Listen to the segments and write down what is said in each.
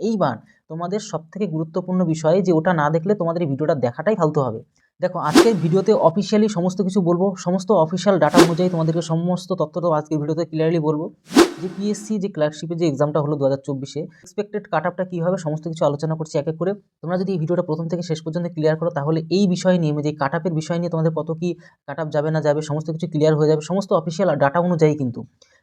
এইবার তোমাদের সবথেকে গুরুত্বপূর্ণ বিষয় যে ওটা না দেখলে তোমাদের এই ভিডিওটা দেখাটাই ফালতু হবে। দেখো আজকের ভিডিওতে অফিসিয়ালি সমস্ত কিছু বলবো, সমস্ত অফিসিয়াল ডাটা অনুযায়ী তোমাদেরকে সমস্ত তথ্য তো আজকের ভিডিওতে ক্লিয়ারলি বলবো। যে পিএসসি যে ক্লার্কশিপের যে এক্সামটা হলো 2024-এ এক্সপেক্টেড কাট আপটা কী হবে সমস্ত কিছু আলোচনা করছি এক এক করে। তোমরা যদি এই ভিডিওটা প্রথম থেকে শেষ পর্যন্ত ক্লিয়ার করো তাহলে এই বিষয় নিয়ে যে কাট আপের বিষয় নিয়ে তোমাদের কত কী কাট আপ যাবে না যাবে সমস্ত কিছু ক্লিয়ার হয়ে যাবে। সমস্ত অফিসিয়াল ডাটা অনুযায়ী, কিন্তু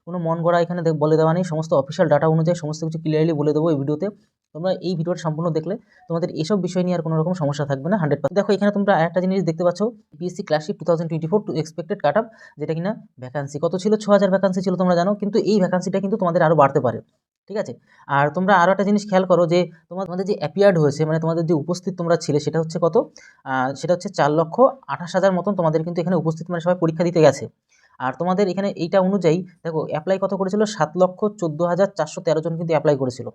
কোনো মন গড়া এখানে বলে দেওয়া নেই, সমস্ত অফিসিয়াল ডাটা অনুযায়ী সমস্ত কিছু ক্লিয়ারলি বলে দেবো এই ভিডিওতে। তোমরা এই ভিডিওটা সম্পূর্ণ দেখলে তোমাদের এইসব বিষয় নিয়ে আর কোনো রকম সমস্যা থাকবে না 100%। দেখো এখানে তোমরা একটা জিনিস দেখতে পাচ্ছ, PSC clerkship 2024 to expected cut off, যেটা কিনা ভ্যাকান্সি কত ছিল, 6000 ভ্যাকান্সি ছিল তোমরা জানো, কিন্তু এই ভ্যাকান্সিটা কিন্তু তোমাদের আরও বাড়তে পারে। ঠিক আছে, আর তোমরা আরও একটা জিনিস খেয়াল করো যে তোমাদের যে অ্যাপিয়ার্ড হয়েছে, মানে তোমাদের যে উপস্থিত তোমরা ছিলে সেটা হচ্ছে কত, সেটা হচ্ছে 4,28,000 মতন তোমাদের কিন্তু এখানে উপস্থিত, মানে সবাই পরীক্ষা দিতে গেছে। আর তোমাদের এখানে এইটা অনুযায়ী দেখো অ্যাপ্লাই কত করেছিল, 7,14,413 জন কিন্তু অ্যাপ্লাই করেছিল।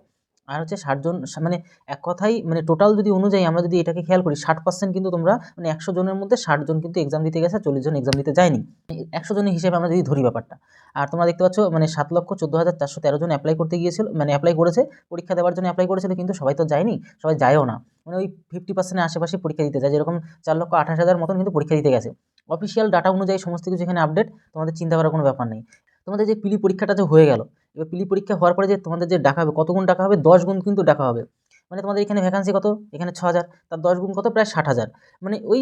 আর হচ্ছে 60 জন, মানে এক কথাই মানে টোটাল যদি অনুযায়ী আমরা যদি এটাকে খেয়াল করি 60% কিন্তু তোমরা, মানে 100 জনের মধ্যে 60 জন কিন্তু এক্সাম দিতে গেছে, 40 জন এক্সাম দিতে যায়নি। 100 জনের হিসেবে আমরা যদি ধরি ব্যাপারটা। আর তোমরা দেখতে পাচ্ছ মানে 7,14,413 জন অ্যাপ্লাই করতে গিয়েছিল, মানে অ্যাপ্লাই করেছে, পরীক্ষা দেওয়ার জন্য অ্যাপ্লাই করেছিল, কিন্তু সবাই তো যায়নি, সবাই যায়ও না, মানে ওই 50%-এর আশেপাশে পরীক্ষা দিতে যায়, যেরকম 4,28,000 মতন কিন্তু পরীক্ষা দিতে গেছে। অফিসিয়াল ডাটা অনুযায়ী সমস্ত কিছু এখানে আপডেট, তোমাদের চিন্তা করার কোনো ব্যাপার নেই। তোমাদের যে পিলি পরীক্ষাটা যে হয়ে গেল, এবার পিলি পরীক্ষা হওয়ার পরে যে তোমাদের যে ডাকা হবে, কত গুণ ডাকা হবে, 10 গুণ কিন্তু ডাকা হবে। মানে তোমাদের এখানে ভ্যাকান্সি কত, এখানে 6,000, তার 10 গুণ কত, প্রায় 60,000, মানে ওই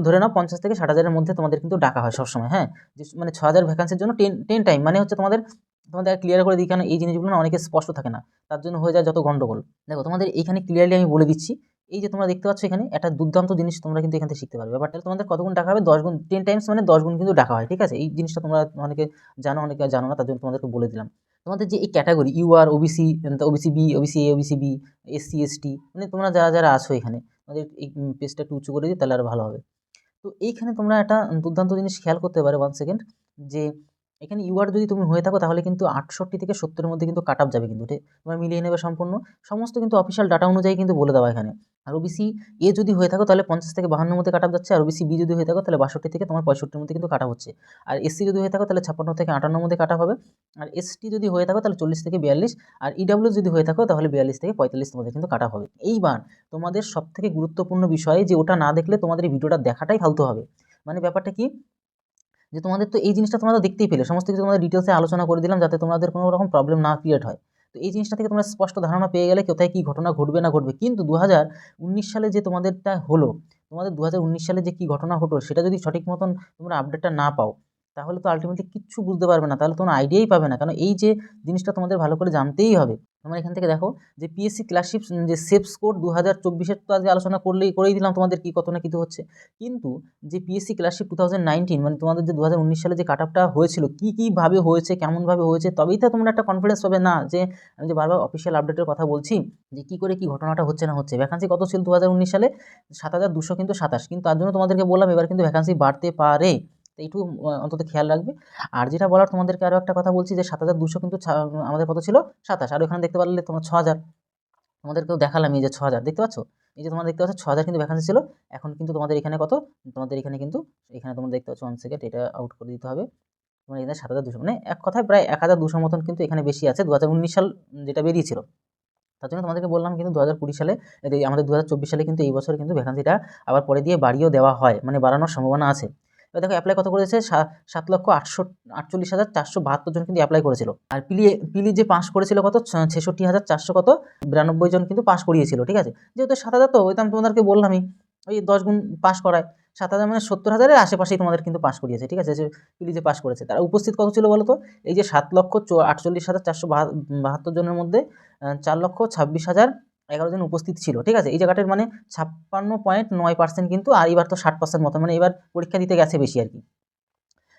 ধরে নাও 50 থেকে 60,000-এর মধ্যে তোমাদের কিন্তু ডাকা হয় সবসময়। হ্যাঁ, যে মানে 6,000 ভ্যাকান্সির জন্য 10 টাইম, মানে হচ্ছে তোমাদের ক্লিয়ার করে দিই, কেন এই জিনিসগুলো না অনেকে স্পষ্ট থাকে না, তার জন্য হয়ে যায় যত গন্ডগোল। দেখো তোমাদের এইখানে ক্লিয়ারলি আমি বলে দিচ্ছি, এই যে তোমরা দেখতে পাচ্ছ এখানে একটা দুর্দান্ত জিনিস তোমরা কিন্তু এখান থেকে শিখতে পারবে। ব্যাপারটা তোমাদের কত গুণ টাকা হবে, 10 গুণ, 10 টাইমস মানে 10 গুণ কিন্তু টাকা হয়। ঠিক আছে, এই জিনিসটা তোমরা অনেকে জানো, অনেকে জানো না, তার জন্য তোমাদেরকে বলে দিলাম। তোমাদের যে এই category UR, OBC, OBC B, OBC A, OBC B, SC ST, মানে তোমরা যারা যারা আছো এখানে, তোমাদের এই পেজটা একটু উঁচু করে দিই তাহলে আরও ভালো হবে। তো এইখানে তোমরা একটা দুর্দান্ত জিনিস খেয়াল করতে পারো, 1 সেকেন্ড, যে এখানে ইউআর যদি তুমি হয়ে থাকো তাহলে কিন্তু 68 থেকে 70-এর মধ্যে কিন্তু কাট আপ যাবে, কিন্তু তোমরা মিলিয়ে নেবে সম্পূর্ণ, সমস্ত কিন্তু অফিসিয়াল ডাটা অনুযায়ী কিন্তু বলে দেওয়া এখানে। আর ওবিসি এ যদি হয়ে থাকো তাহলে 50 থেকে 52-এর মধ্যে কাট আপ যাচ্ছে, আর ওবিসি বি যদি হয়ে থাকো তাহলে 62 থেকে তোমার 65-এর মধ্যে কিন্তু কাট আপ হচ্ছে। আর এসসি যদি হয়ে থাকো তাহলে 56 থেকে 58-এর মধ্যে কাট আপ হবে। আর এসটি যদি হয়ে থাকো তাহলে 40 থেকে 42, আর ইডাব্লিউ যদি হয়ে থাকো তাহলে 42 থেকে 45 তোমাদের কিন্তু কাট আপ হবে। এইবার তোমাদের সবথেকে গুরুত্বপূর্ণ বিষয় যে ওটা না দেখলে তোমাদের এই ভিডিওটা দেখাটাই ফালতু হবে। মানে ব্যাপারটা কি, যে তোমাদের তো এই জিনিসটা তোমরা তো দেখতেই পেলে, সমস্ত কিছু তোমাদের ডিটেলসে আলোচনা করে দিলাম যাতে তোমাদের কোনো রকম প্রবলেম না ক্রিয়েট হয়। তো এই জিনিসটা থেকে তোমরা স্পষ্ট ধারণা পেয়ে গেলে কোথায় কী ঘটনা ঘটবে না ঘটবে। কিন্তু 2019 সালে যে তোমাদেরটা হলো, তোমাদের 2019 সালে যে কী ঘটনা ঘটলো সেটা যদি সঠিক মতন তোমরা আপডেটটা না পাও, তাহলে তো আলটিমেটলি কিচ্ছু বুঝতে পারবে না, তাহলে তোমরা আইডিয়াই পাবে না, কারণ এই যে জিনিসটা তোমাদের ভালো করে জানতেই হবে। তোমরা এখান থেকে দেখো যে পিএসসি ক্লার্কশিপ যে সেফ স্কোর 2024-এর তো আজকে আলোচনা করেই দিলাম তোমাদের কী কত না কিছু হচ্ছে। কিন্তু যে পিএসসি ক্লার্কশিপ 2019, মানে তোমাদের যে 2019 সালে যে কাট আপটা হয়েছিল, কীভাবে হয়েছে, কেমনভাবে হয়েছে, তবেই তো তোমরা একটা কনফিডেন্স পাবে না, যে আমি যে বারবার অফিসিয়াল আপডেটের কথা বলছি যে কী করে কী ঘটনাটা হচ্ছে না হচ্ছে। ভ্যাকান্সি কত ছিল 2019 সালে, 7,200 কিন্তু 27, কিন্তু তার জন্য তোমাদেরকে বললাম এবার কিন্তু ভ্যাকান্সি বাড়তে পারে, তো এইটুকু অন্তত খেয়াল রাখবে। আর যেটা বলার তোমাদেরকে আরও একটা কথা বলছি, যে 7,200 কিন্তু আমাদের কত ছিল, 27, আর ওখানে দেখতে পারলে তোমার 6,000, তোমাদেরকেও দেখালাম এই যে 6,000 দেখতে পাচ্ছ, এই যে তোমরা দেখতে পাচ্ছ 6,000 কিন্তু ভ্যাকান্সি ছিল। এখন কিন্তু তোমাদের এখানে কত, তোমাদের এখানে কিন্তু, এখানে তোমরা দেখতে পাচ্ছ 1 সেকেন্ড, এটা আউট করে দিতে হবে। তোমার এখানে 7,200, মানে এক কথায় প্রায় 1,200 মতন কিন্তু এখানে বেশি আছে 2019 সাল যেটা বেরিয়েছিল। তার জন্য তোমাদেরকে বললাম কিন্তু 2020 সালে, আমাদের 2024 সালে কিন্তু এই বছর কিন্তু ভ্যাকান্সিটা আবার পরে দিয়ে বাড়িয়েও দেওয়া হয়, মানে বাড়ানোর সম্ভাবনা আছে। এবার দেখো অ্যাপ্লাই কত করেছে, 7,48,472 জন কিন্তু অ্যাপ্লাই করেছিল। আর পিলি যে পাস করেছিল কত, 66,400 কত 92 জন কিন্তু পাস করিয়েছিল। ঠিক আছে, যেহেতু 7,000 তো ওইটা আমি তোমাদেরকে বললামই, ওই 10 গুণ পাস করায় 7,000, মানে 70,000-এর আশেপাশেই তোমাদের কিন্তু পাস করিয়েছে। ঠিক আছে, যে পিলি যে পাস করেছে তারা উপস্থিত কত ছিল বলো তো, এই যে 7,48,472 জনের মধ্যে 4,26,011 জন উপস্থিত ছিল। ঠিক আছে, এই জায়গাটার মানে 56.9% কিন্তু, আর এবার তো 60% মতো, মানে এবার পরীক্ষা দিতে গেছে বেশি আর কি।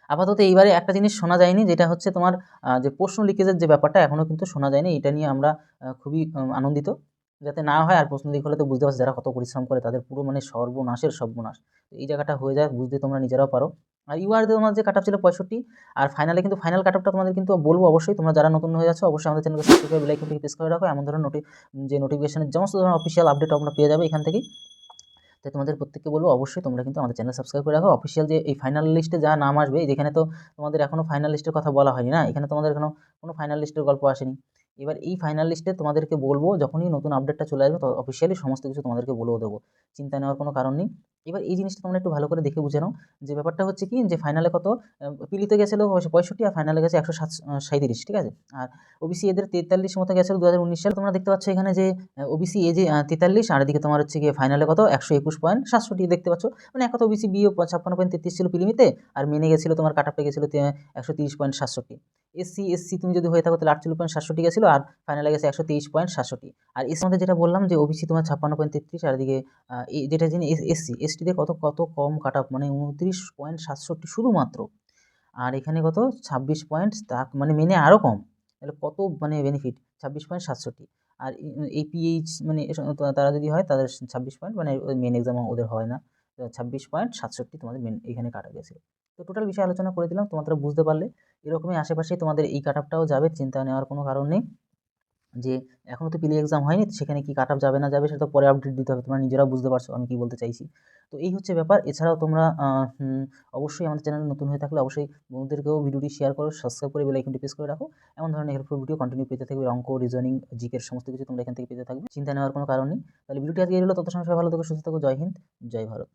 আপাতত এইবারে একটা জিনিস শোনা যায়নি, যেটা হচ্ছে তোমার যে প্রশ্ন লিকেজের যে ব্যাপারটা এখনও কিন্তু শোনা যায়নি, এটা নিয়ে আমরা খুবই আনন্দিত, যাতে না হয়। আর প্রশ্ন লিক হলে তো বুঝতে পারছো যারা কত পরিশ্রম করে তাদের পুরো মানে সর্বনাশের সর্বনাশ। তো এই জায়গাটা হয়ে যায়, বুঝতে তোমরা নিজেরাও পারো। আর ইউআরতে তোমার যে কাট আপ ছিল 65, আর ফাইনালে কিন্তু ফাইনাল কাট আপটা তোমাদের কিন্তু বলবো অবশ্যই। তোমরা যারা নতুন হয়ে যাচ্ছ অবশ্যই আমাদের চ্যানেলকে সাবস্ক্রাইব করে বেল আইকনটি প্রেস করে রাখো, এমন ধরনের যে নোটিফিকেশনের সমস্ত ধরনের অফিসিয়াল আপডেট তোমরা পেয়ে যাবে এখান থেকেই। তাই তোমাদের প্রত্যেককে বলবো অবশ্যই তোমরা কিন্তু আমাদের চ্যানেল সাবস্ক্রাইব করে রাখো। অফিসিয়াল যে এই ফাইনাল লিস্টে যা নাম আসবে, যেখানে তো তোমাদের এখনও ফাইনাল লিস্টের কথা বলা হয়নি না, এখানে তোমাদের এখনও কোনো ফাইনাল লিস্টের গল্প আসেনি, এবার এই ফাইনাল লিস্টে তোমাদেরকে বলবো, যখনই নতুন আপডেটটা চলে আসবে তো অফিসিয়ালি সমস্ত কিছু তোমাদেরকে বলেও দেবো, চিন্তা নেওয়ার কোনো কারণ নেই। এবার এই জিনিসটা তোমরা একটু ভালো করে দেখে বুঝে নাও যে ব্যাপারটা হচ্ছে কি, যে ফাইনালে কত পিলিতে গেছিলো 65 আর ফাইনালে গেছে 137, ঠিক আছে। আর ওবিসি এদের 43 মতো গেছিলো 2019 সালে। তোমরা দেখতে পাচ্ছ এখানে যে ওবিসি এ যে 43, আর এদিকে তোমার হচ্ছে গিয়ে ফাইনালে কত 121.67 দেখতে পাচ্ছ। মানে এক কথা ওবিসি বিও 56.33 ছিল প্রিলিমিতে, আর মেনে গেছিলো তোমার কাট আপটা গেছিলো 130.67। এসসি তুমি যদি হয়ে থাকো তাহলে 48.67 গেছিলো, আর ফাইনালে গেছে 123.67। আর এর মধ্যে যেটা বললাম যে ওবিসি তোমার 56.33, আর এদিকে যেটা যিনি এসটিতে কত কত কম কাট আপ, মানে 29.67 শুধুমাত্র। আর এখানে কত 26 পয়েন্ট, তা মানে মেনে আরও কম, তাহলে কত মানে বেনিফিট 26.67। আর এপিএইচ মানে তারা যদি হয় তাদের 26 পয়েন্ট, মানে মেন এক্সাম ওদের হয় না, 26.67 তোমাদের মেন এখানে কাটা গেছে। তো টোটাল বিষয় আলোচনা করে দিলাম, তোমরা বুঝতে পারলে। এরকমই আশেপাশে তোমাদের এই কাট আপটাও যাবে, চিন্তা নেওয়ার কোনো কারণ নেই। যে এখনও তো প্রি এক্সাম হয়নি, সেখানে কি কাট আপ যাবে না যাবে সেটা পরে আপডেট দিতে হবে, তোমরা নিজেরাও বুঝতে পারছো আমি কী বলতে চাইছি। তো এই হচ্ছে ব্যাপার। এছাড়াও তোমরা অবশ্যই আমাদের চ্যানেলে নতুন হয়ে থাকলে অবশ্যই বন্ধুদেরকেও ভিডিওটি শেয়ার করো, সাবস্ক্রাইব করে বেল আইকনটি প্রেস করে রাখো। এমন ধরনের হেল্পফুল ভিডিও কন্টিনিউ পেতে থাকবে, অঙ্ক, রিজনিং, জিকের সমস্ত কিছু তোমরা এখান থেকে পেতে থাকবে, চিন্তা নেওয়ার কোনো কারণ নেই। তাহলে ভিডিওটি আজকে এলো, তত সময় সবাই ভালো থেকো, সুস্থ থেকো। জয় হিন্দ, জয় ভারত।